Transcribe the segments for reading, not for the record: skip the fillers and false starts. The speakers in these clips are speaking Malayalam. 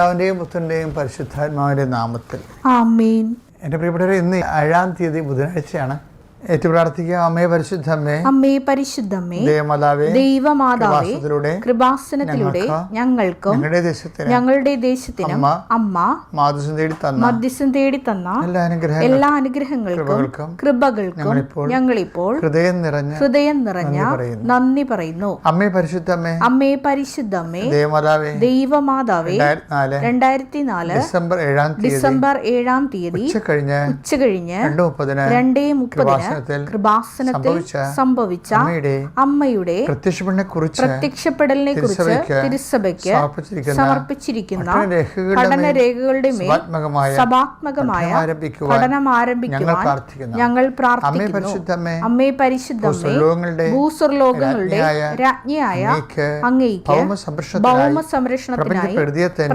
പിതാവിന്റെയും പുത്രന്റെയും പരിശുദ്ധാത്മാവിന്റെയും നാമത്തിൽ ആമേൻ. എൻ്റെ പ്രിയപ്പെട്ടവരെ, ഇന്ന് 7-ാം തീയതി ബുധനാഴ്ചയാണ്. ഏറ്റു പ്രാർത്ഥിക്കുക. അമ്മേ പരിശുദ്ധമ്മേ, അമ്മേ പരിശുദ്ധമ്മേ, ദൈവമാതാവേ, കൃപാസനത്തിലൂടെ ഞങ്ങൾക്കും ഞങ്ങളുടെ ദേശത്തിനും അമ്മ മധ്യസ്ഥം തേടി തന്ന എല്ലാ അനുഗ്രഹങ്ങൾക്കും കൃപകൾക്കും ഞങ്ങളിപ്പോൾ ഹൃദയം നിറഞ്ഞ നന്ദി പറയുന്നു. അമ്മേ പരിശുദ്ധമ്മേ, അമ്മേ പരിശുദ്ധമ്മേ, ദൈവമാതാവേ, 2004 ഡിസംബർ 7-ാം തീയതി ഉച്ചകഴിഞ്ഞ് 2:30 കൃപാസനത്തിൽ സംഭവിച്ച അമ്മയുടെ പ്രത്യക്ഷപ്പെടലിനെ കുറിച്ച് തിരുസഭയ്ക്ക് സമർപ്പിച്ചിരിക്കുന്ന പഠനരേഖകളുടെ മേൽ സഭാത്മകമായ പഠനം ആരംഭിക്കുവാൻ ഞങ്ങൾ പ്രാർത്ഥിക്കുന്നു. അമ്മേ പരിശുദ്ധമ്മേ, ഭൂസ്വർലോകങ്ങളുടെ രാജ്ഞിയായ അങ്ങേയ്ക്ക് ഭൗമ സംരക്ഷണത്തിനായി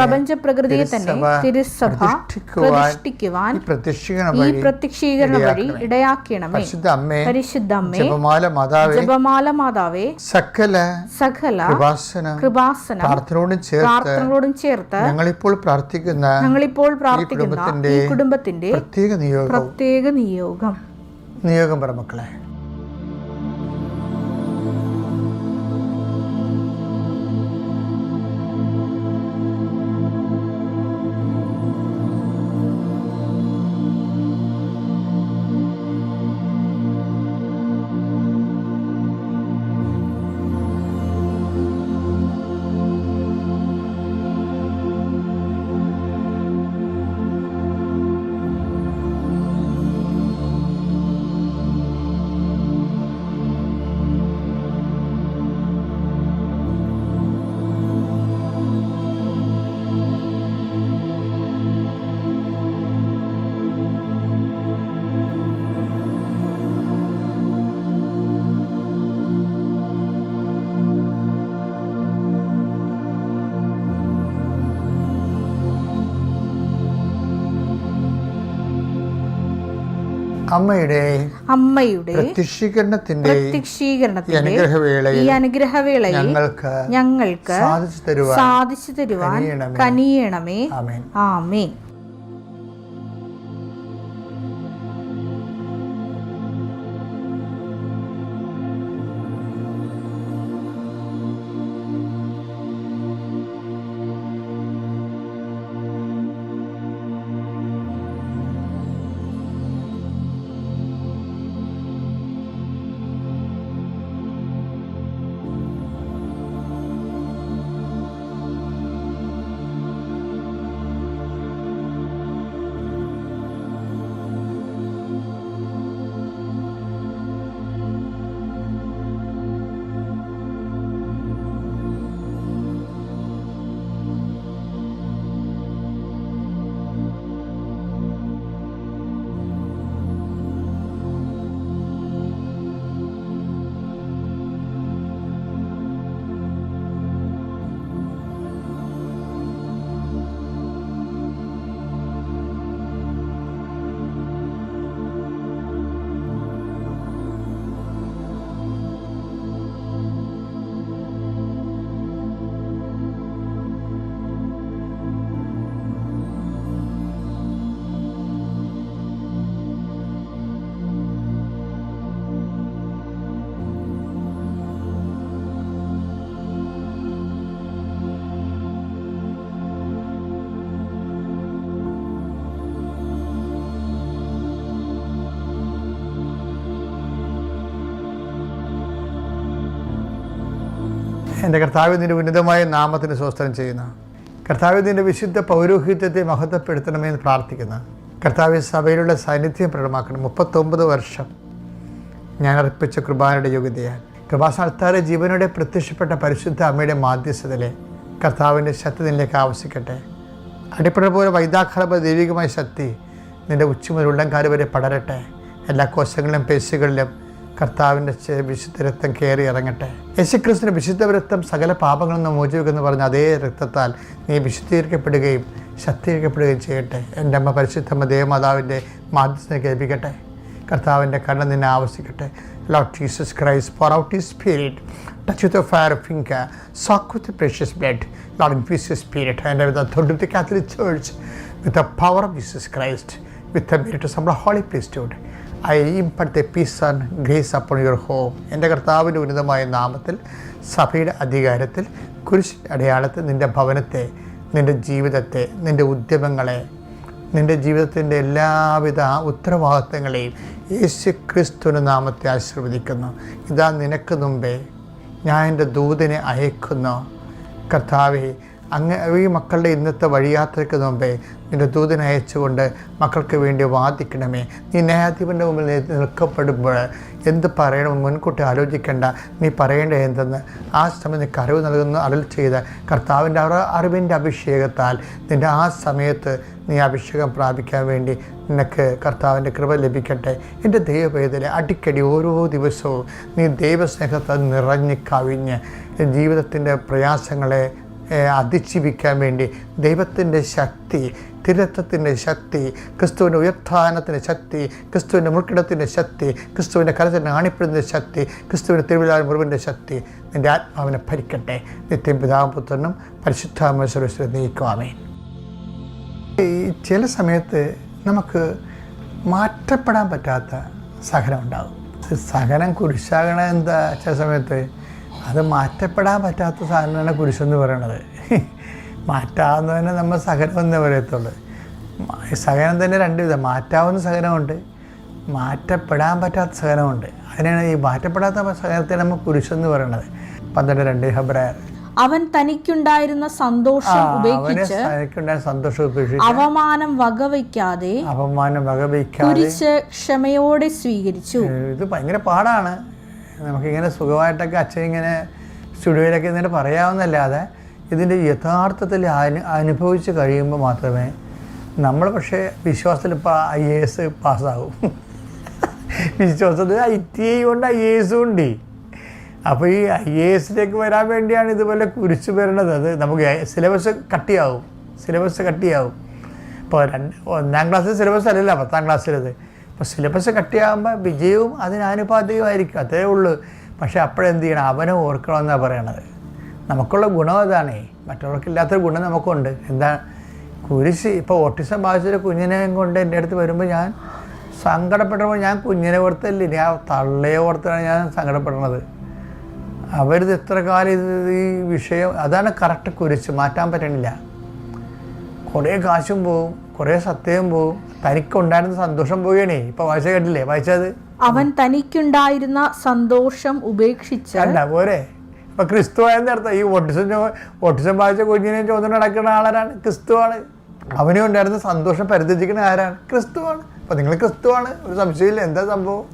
പ്രപഞ്ച പ്രകൃതിയെ തന്നെ തിരുസഭ പ്രതിഷ്ഠിക്കുവാൻ ഈ പ്രത്യക്ഷീകരണം വഴി ഇടയാക്കണമേ. പരിശുദ്ധമ്മേ, ജപമാല മാതാവേ, സകല കൃപാസനം പ്രാർത്ഥനയോടും ചേർത്ത് ഞങ്ങളിപ്പോൾ പ്രാർത്ഥിക്കുന്ന ഈ കുടുംബത്തിന്റെ പ്രത്യേക നിയോഗം പറമക്കളെ. അമ്മയുടെ പ്രത്യക്ഷീകരണത്തിന്റെ ഈ അനുഗ്രഹവേളയിൽ ഞങ്ങൾക്ക് സാധിച്ചു തരുവാൻ കനിയണമേ. ആമേൻ. എൻ്റെ കർത്താവ് നിൻ്റെ ഉന്നതമായ നാമത്തിന് സ്വസ്ത്രം ചെയ്യുന്ന കർത്താവ് നിൻ്റെ വിശുദ്ധ പൗരോഹിത്യത്തെ മഹത്വപ്പെടുത്തണമെന്ന് പ്രാർത്ഥിക്കുന്ന കർത്താവ് സഭയിലുള്ള സാന്നിധ്യം പ്രകടമാക്കണം. 39 വർഷം ഞാൻ അർപ്പിച്ച കൃപാനയുടെ യോഗ്യതയാൽ കൃപാസ്ഥാനത്താറെ ജീവനോടെ പ്രത്യക്ഷപ്പെട്ട പരിശുദ്ധ അമ്മയുടെ മാധ്യസ്ഥതയിലെ കർത്താവിൻ്റെ ശക്തി നിന്നിലേക്ക് ആവശ്യിക്കട്ടെ. അടിപ്പട പോലെ വൈദാഖാല ദൈവികമായ ശക്തി നിൻ്റെ ഉച്ച മുതൽ ഉള്ളംകാല് വരെ പടരട്ടെ. എല്ലാ കോശങ്ങളിലും പേശികളിലും കർത്താവിൻ്റെ വിശുദ്ധ രക്തം കയറി ഇറങ്ങട്ടെ. യേശുക്രിസ്തുവിൻ്റെ വിശുദ്ധ രക്തം സകല പാപങ്ങളിൽ നിന്ന് മോചിപ്പിക്കുമെന്ന് പറഞ്ഞ അതേ രക്തത്താൽ നീ വിശുദ്ധീകരിക്കപ്പെടുകയും ശക്തീകരിക്കപ്പെടുകയും ചെയ്യട്ടെ. എൻ്റെ അമ്മ പരിശുദ്ധമ്മ ദേവമാതാവിൻ്റെ മാധ്യസ്ഥനെ കേൾപ്പിക്കട്ടെ. കർത്താവിൻ്റെ കണ്ണ് നിന്നെ ആവശ്യിക്കട്ടെ. Lord Jesus Christ, pour out His Spirit touch with the fire of finger, soak with the precious blood, Lord, infuse your spirit, and with the authority of the Catholic Church, with the power of Jesus Christ, with the merit of some holy priesthood, I impart the peace and grace upon your home. എൻ്റെ കർത്താവിൻ്റെ ഉന്നതമായ നാമത്തിൽ സഭയുടെ അധികാരത്തിൽ കുരിശ് അടയാളത്തിൽ നിൻ്റെ ഭവനത്തെ, നിൻ്റെ ജീവിതത്തെ, നിൻ്റെ ഉദ്യമങ്ങളെ, നിൻ്റെ ജീവിതത്തിൻ്റെ എല്ലാവിധ ഉത്തരവാദിത്തങ്ങളെയും യേശു ക്രിസ്തുവിൻ്റെ നാമത്തെ ആശീർവദിക്കുന്നു. ഇതാ നിനക്ക് മുമ്പേ ഞാൻ എൻ്റെ ദൂതനെ അയക്കുന്നു. കർത്താവേ, അങ്ങ് ഈ മക്കളുടെ ഇന്നത്തെ വഴിയാത്രയ്ക്ക് മുമ്പേ നിൻ്റെ ദൂതനെ അയച്ചുകൊണ്ട് മക്കൾക്ക് വേണ്ടി വാദിക്കണമേ. നീ ന്യായാധിപൻ്റെ മുമ്പിൽ നിൽക്കപ്പെടുമ്പോൾ എന്ത് പറയണമെന്ന് മുൻകൂട്ടി ആലോചിക്കേണ്ട. നീ പറയേണ്ടത് എന്തെന്ന് ആ സമയം നിനക്ക് അറിവ് നൽകുന്നു അരുൾ ചെയ്ത് കർത്താവിൻ്റെ അറിവിൻ്റെ അഭിഷേകത്താൽ നിൻ്റെ ആ സമയത്ത് നീ അഭിഷേകം പ്രാപിക്കാൻ വേണ്ടി നിനക്ക് കർത്താവിൻ്റെ കൃപ ലഭിക്കട്ടെ. എൻ്റെ ദൈവവേദന അടിക്കടി ഓരോ ദിവസവും നീ ദൈവസ്നേഹത്താൽ നിറഞ്ഞ് കവിഞ്ഞ് ജീവിതത്തിൻ്റെ പ്രയാസങ്ങളെ അതിജീവിക്കാൻ വേണ്ടി ദൈവത്തിൻ്റെ ശക്തി, തിരുത്തത്തിൻ്റെ ശക്തി, ക്രിസ്തുവിൻ്റെ ഉയർത്ഥാനത്തിൻ്റെ ശക്തി, ക്രിസ്തുവിൻ്റെ മുൾക്കിടത്തിൻ്റെ ശക്തി, ക്രിസ്തുവിൻ്റെ കരത്തിൻ്റെ ആണിപ്പെടുന്ന ശക്തി, ക്രിസ്തുവിൻ്റെ തിരുവിലാ മുറിവിൻ്റെ ശക്തി നിൻ്റെ ആത്മാവിനെ ഭരിക്കട്ടെ. നിത്യം പിതാവും പുത്രനും പരിശുദ്ധാത്മാവും സർവ്വസ്വം നീക്കുവാമേ. ഈ ചില സമയത്ത് നമുക്ക് മാറ്റപ്പെടാൻ പറ്റാത്ത സഹനം ഉണ്ടാകും. സഹനം കുരിശാകണ എന്താ ചില സമയത്ത് അത് മാറ്റപ്പെടാൻ പറ്റാത്ത സാധനമാണ് കുരിശെന്ന് പറയണത്. മാറ്റാവുന്നതിനെ നമ്മൾ സഹനം എന്നേ പറയത്തുള്ളൂ. സഹനം തന്നെ രണ്ട് വിധം, മാറ്റാവുന്ന സഹനമുണ്ട്, മാറ്റപ്പെടാൻ പറ്റാത്ത സഹനമുണ്ട്. അതിനാണ് ഈ മാറ്റപ്പെടാത്ത സഹനത്തെ നമ്മൾ കുരിശെന്ന് പറയണത്. 12:2 ഹെബ്രായർ. അവൻ തനിക്കുണ്ടായിരുന്ന സന്തോഷം ഉപേക്ഷിച്ച് അവമാനം വകവയ്ക്കാതെ കുരിശ് ക്ഷമയോടെ സ്വീകരിച്ചു. ഇത് ഭയങ്കര പാടാണ്. നമുക്കിങ്ങനെ സുഖമായിട്ടൊക്കെ അച്ഛൻ ഇങ്ങനെ സ്റ്റുഡിയോയിലൊക്കെ എന്നിട്ട് പറയാവുന്നല്ലാതെ ഇതിൻ്റെ യഥാർത്ഥത്തിൽ അനുഭവിച്ച് കഴിയുമ്പോൾ മാത്രമേ നമ്മൾ പക്ഷേ വിശ്വാസത്തിൽ ഇപ്പോൾ IAS പാസ്സാകും. വിശ്വാസത്തിൽ ITI കൊണ്ട് IAS ഉണ്ട്. അപ്പോൾ ഈ IASലേക്ക് വരാൻ വേണ്ടിയാണ് ഇതുപോലെ കുരിശ് വരണത്. അത് നമുക്ക് സിലബസ് കട്ടിയാവും. ഇപ്പോൾ 1ാം ക്ലാസ്സിൽ സിലബസ് അല്ലല്ലോ 10ാം ക്ലാസ്സിലത്. അപ്പോൾ സിലബസ് കട്ടിയാകുമ്പോൾ വിജയവും അതിനാനുപാതികമായിരിക്കും, അത്രേ ഉള്ളൂ. പക്ഷേ അപ്പോഴെന്ത് ചെയ്യണം, അവനെ ഓർക്കണമെന്നാണ് പറയണത്. നമുക്കുള്ള ഗുണം അതാണേ, മറ്റുള്ളവർക്കില്ലാത്തൊരു ഗുണം നമുക്കുണ്ട്. എന്താ കുരിശ്. ഇപ്പോൾ ഓട്ടിസം ബാധിച്ചൊരു കുഞ്ഞിനെ കൊണ്ട് എൻ്റെ അടുത്ത് വരുമ്പോൾ ഞാൻ സങ്കടപ്പെടുമ്പോൾ ഞാൻ കുഞ്ഞിനെ ഓർത്തല്ലേ, ഞാൻ തള്ളയെ ഓർത്താണ് ഞാൻ സങ്കടപ്പെടുന്നത്. അവരിത് എത്ര കാലം ഈ വിഷയം, അതാണ് കറക്റ്റ് കുരിശ്. മാറ്റാൻ പറ്റണില്ല. കുറേ കാശും പോവും, കുറേ സത്യവും പോവും, തനിക്കുണ്ടായിരുന്ന സന്തോഷം പോവുകയാണേ. ഇപ്പോൾ വായിച്ച കേട്ടില്ലേ, വായിച്ചത് അവൻ തനിക്കുണ്ടായിരുന്ന സന്തോഷം ഉപേക്ഷിച്ച് പോരെ. ഇപ്പം ക്രിസ്തു ആയെന്ന് അർത്ഥം. ഈ ഓട്ടിസം ബാധിച്ച കുഞ്ഞിനെ ചോദ്യം നടക്കുന്ന ആളാരാണ്? ക്രിസ്തുവാണ്. അവനും ഉണ്ടായിരുന്ന സന്തോഷം പരിത്യജിക്കുന്ന ആരാണ്? ക്രിസ്തുവാണ്. അപ്പോൾ നിങ്ങൾ ക്രിസ്തുവാണ്, ഒരു സംശയമില്ല. എന്താ സംഭവം?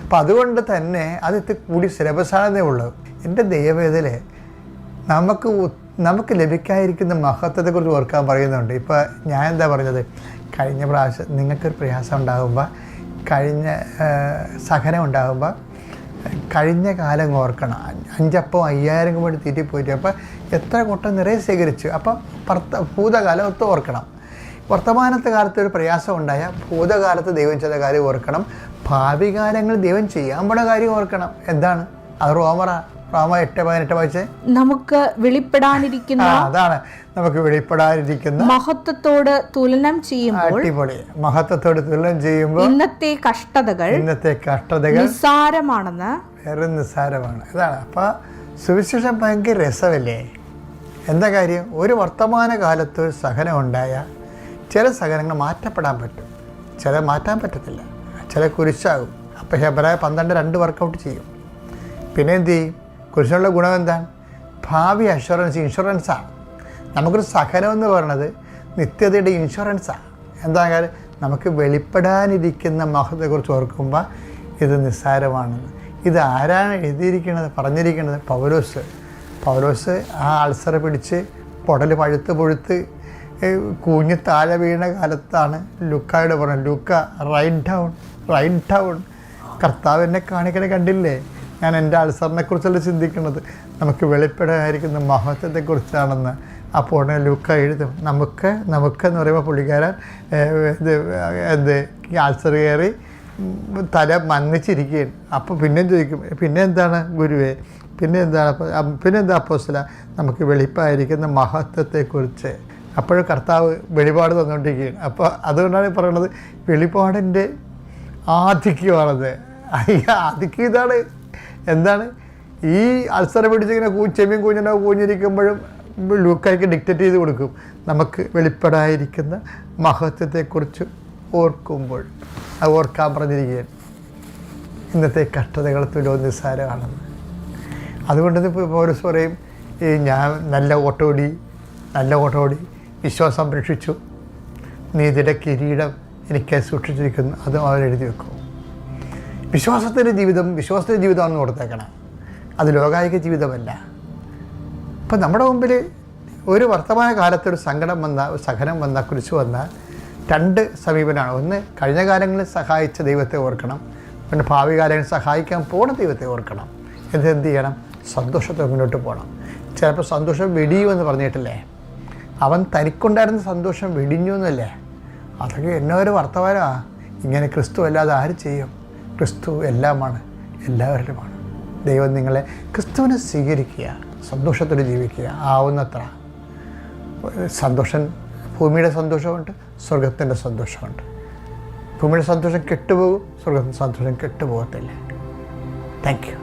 അപ്പം അതുകൊണ്ട് തന്നെ അത് കൂടി സിലബസാണെന്നേ ഉള്ളൂ. എൻ്റെ ദൈവവേദന നമുക്ക് ലഭിക്കാതിരിക്കുന്ന മഹത്വത്തെക്കുറിച്ച് ഓർക്കാൻ പറയുന്നുണ്ട്. ഇപ്പോൾ ഞാൻ എന്താ പറഞ്ഞത്, കഴിഞ്ഞ പ്രാവശ്യം നിങ്ങൾക്കൊരു പ്രയാസം ഉണ്ടാകുമ്പോൾ, സഹനം ഉണ്ടാകുമ്പോൾ കഴിഞ്ഞ കാലം ഓർക്കണം. 5 അപ്പം 5000 വേണ്ടി തീറ്റിപ്പോയിട്ട് അപ്പോൾ എത്ര കൊട്ടം നിറയെ ശേഖരിച്ചു. അപ്പം ഭൂതകാലത്ത് ഓർക്കണം. വർത്തമാനത്തെ കാലത്ത് ഒരു പ്രയാസം ഉണ്ടായാൽ ഭൂതകാലത്ത് ദൈവം ചെയ്ത കാര്യം ഓർക്കണം. ഭാവി കാലങ്ങളിൽ ദൈവം ചെയ്യാൻ പോണ കാര്യം ഓർക്കണം. എന്താണ് അത്? റോമ 8:18 വായിച്ചേ. നമുക്ക് വെളിപ്പെടാനിരിക്കുന്ന മഹത്വത്തോട് തുലനം ചെയ്യുമ്പോൾ, മഹത്വത്തോട് തുലനം ചെയ്യുമ്പോൾ ഇന്നത്തെ കഷ്ടതകൾ നിസ്സാരമാണെന്ന് വേറെ നിസ്സാരമാണ്. ഇതാണ്. അപ്പോൾ സുവിശേഷം ഭയങ്കര രസമല്ലേ? എന്താ കാര്യം? ഒരു വർത്തമാന കാലത്ത് സഹനം ഉണ്ടായാൽ ചില സഹനങ്ങൾ മാറ്റപ്പെടാൻ പറ്റും, ചില മാറ്റാൻ പറ്റത്തില്ല, ചില കുരിശാകും. അപ്പോൾ ഹെബ്രായർ 12:2 വർക്കൗട്ട് ചെയ്യും. പിന്നെ എന്ത് ചെയ്യും? കുരിശിനുള്ള ഗുണം എന്താണ്? ഭാവി ഇൻഷുറൻസാണ്. നമുക്കൊരു സഹനം എന്ന് പറയുന്നത് നിത്യതയുടെ ഇൻഷുറൻസാണ്. എന്താ കാര്യം? നമുക്ക് വെളിപ്പെടാനിരിക്കുന്ന മഹത്വത്തെക്കുറിച്ച് ഓർക്കുമ്പോൾ ഇത് നിസ്സാരമാണെന്ന്. ഇത് ആരാണ് എഴുതിയിരിക്കുന്നത്, പറഞ്ഞിരിക്കുന്നത്? പൗലോസ് ആ അൾസർ പിടിച്ച് പൊടൽ പഴുത്ത് കുഞ്ഞ് താഴെ വീണ കാലത്താണ് ലുക്കായോട് പറഞ്ഞത്, ലുക്ക റൈറ്റ് ഡൗൺ കർത്താവ് എന്നെ കാണിക്കണേ, കണ്ടില്ലേ ഞാൻ എൻ്റെ അൾസറിനെക്കുറിച്ചല്ല ചിന്തിക്കുന്നത്, നമുക്ക് വെളിപ്പെടാതിരിക്കുന്ന മഹത്വത്തെക്കുറിച്ചാണെന്ന്. അപ്പോൾ ഉടനെ ലുക്ക എഴുതും. നമുക്കെന്ന് പറയുമ്പോൾ പുള്ളിക്കാരൻ അൾസർ കയറി തല മന്നിച്ചിരിക്കുകയാണ്. അപ്പോൾ പിന്നെ ചോദിക്കും, പിന്നെ എന്താണ് ഗുരുവേ? പിന്നെന്താ അപ്പോസ്തല നമുക്ക് വെളിപ്പായിരിക്കുന്ന മഹത്വത്തെക്കുറിച്ച് അപ്പോഴും കർത്താവ് വെളിപാട് തന്നുകൊണ്ടിരിക്കുകയാണ്. അപ്പോൾ അതുകൊണ്ടാണ് പറയുന്നത് വെളിപാടിൻ്റെ ആധിക്യമാണത്. ആധിക്യം ഇതാണ്. എന്താണ് ഈ അൾസർ പിടിച്ചിങ്ങനെ ചെമ്മീൻ കുഞ്ഞിനോ കൂഞ്ഞിരിക്കുമ്പോഴും ലൂക്കായ്ക്ക് ഡിക്റ്റേറ്റ് ചെയ്ത് കൊടുക്കും. നമുക്ക് വെളിപ്പെടായിരിക്കുന്ന മഹത്വത്തെക്കുറിച്ച് ഓർക്കുമ്പോൾ അത് ഓർക്കാൻ പറഞ്ഞിരിക്കുകയാണ്. ഇന്നത്തെ കഷ്ടതകൾ തുലോ നിസ്സാരമാണെന്ന്. അതുകൊണ്ട് പൗലോസ് പറയും, ഈ ഞാൻ നല്ല ഓട്ടോടി വിശ്വാസം സംരക്ഷിച്ചു, നീതിയുടെ കിരീടം എനിക്ക് സൂക്ഷിച്ചിരിക്കുന്നു, അതും അവരെഴുതി വെക്കും. വിശ്വാസത്തിൻ്റെ ജീവിതമാണെന്ന് കൊടുത്തേക്കണം. അത് ലോകായിക ജീവിതമല്ല. ഇപ്പം നമ്മുടെ മുമ്പിൽ ഒരു വർത്തമാന കാലത്തൊരു സഹനം വന്ന കുരിശ് വന്ന രണ്ട് സമീപനമാണ്. ഒന്ന്, കഴിഞ്ഞ കാലങ്ങളിൽ സഹായിച്ച ദൈവത്തെ ഓർക്കണം. പിന്നെ ഭാവി കാലങ്ങളിൽ സഹായിക്കാൻ പോണ ദൈവത്തെ ഓർക്കണം. എന്ത് ചെയ്യണം? സന്തോഷത്തോടെ മുന്നോട്ട് പോകണം. ചിലപ്പോൾ സന്തോഷം വെടിയുമെന്ന് പറഞ്ഞിട്ടില്ലേ? അവൻ തനിക്കുണ്ടായിരുന്ന സന്തോഷം വെടിഞ്ഞു എന്നല്ലേ? അതൊക്കെ എന്നൊരു വർത്തമാനമാണ്. ഇങ്ങനെ ക്രിസ്തു അല്ലാതെ ആര് ചെയ്യും? ക്രിസ്തു എല്ലാമാണ്, എല്ലാവരിലുമാണ്. ദൈവം നിങ്ങളെ ക്രിസ്തുവിനെ സ്വീകരിക്കുക, സന്തോഷത്തോടെ ജീവിക്കുക. ആവുന്നത്ര സന്തോഷം. ഭൂമിയുടെ സന്തോഷമുണ്ട്, സ്വർഗത്തിൻ്റെ സന്തോഷമുണ്ട്. ഭൂമിയുടെ സന്തോഷം കെട്ടുപോകും, സ്വർഗത്തിൻ്റെ സന്തോഷം കെട്ടുപോകത്തില്ല. Thank you.